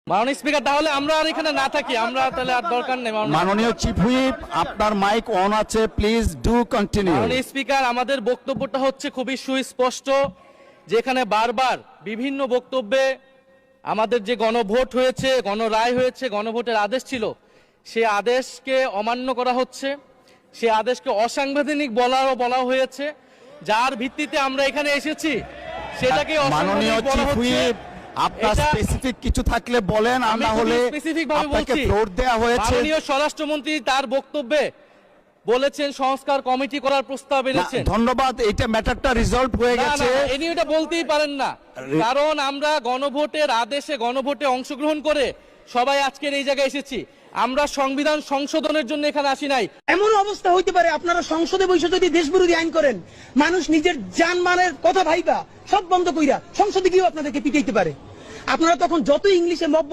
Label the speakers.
Speaker 1: মাননীয় স্পিকার, তাহলে আমরা আর এখানে না থাকি, আমরা তাহলে আর দরকার নেই।
Speaker 2: মাননীয় চিফ হুইপ, আপনার মাইক অন আছে, প্লিজ ডু কন্টিনিউ।
Speaker 1: মাননীয় স্পিকার, আমাদের বক্তব্যটা হচ্ছে খুবই সুস্পষ্ট, যেখানে বারবার বিভিন্ন বক্তব্যে আমাদের যে গণভোট হয়েছে, গণরায় হয়েছে, গণভোটের আদেশ ছিল, সে আদেশকে অমান্য করা হচ্ছে, সে আদেশকে অসাংবিধানিক বলা হয়েছে, যার ভিত্তিতে আমরা এখানে এসেছি সেটাকে
Speaker 2: মাননীয়
Speaker 1: অসাংবিধানিক বলা
Speaker 2: চিফ
Speaker 1: হচ্ছে।
Speaker 2: হুইপ, আপনার
Speaker 1: এটা-
Speaker 2: স্পেসিফিক কিছু থাকলে বলেন, আর
Speaker 1: আমি
Speaker 2: না হলে
Speaker 1: স্পেসিফিক ভাবে
Speaker 2: আপনাকে
Speaker 1: বলছি।
Speaker 2: ফ্লোর দেয়া হয়েছে।
Speaker 1: মাননীয় স্বরাষ্ট্রমন্ত্রী তার বক্তব্যে বলেছেন সংস্কার কমিটি করার প্রস্তাব
Speaker 2: না,
Speaker 1: এনেছেন।
Speaker 2: ধন্যবাদ, এটা ম্যাটারটা রিজলভ হয়ে
Speaker 1: না,
Speaker 2: গেছে।
Speaker 1: না, ইনি এটা বলতেই পারেন না, কারণ আমরা গণভোটের আদেশে গণভোটে অংশগ্রহণ করে সবাই আজকের এই জায়গায় এসেছি। আমরা সংবিধান সংশোধনের জন্য এখানে আসি নাই।
Speaker 3: এমন অবস্থা হইতে পারে আপনারা সংসদে বসে যদি দেশবিরোধী আইন করেন, মানুষ নিজের জানমালের কথা ভাইবা সব বন্ধ কইরা সংসদে গিয়েও আপনাদেরকে পিটাইতে পারে। আপনারা তখন যত ইংলিশে মব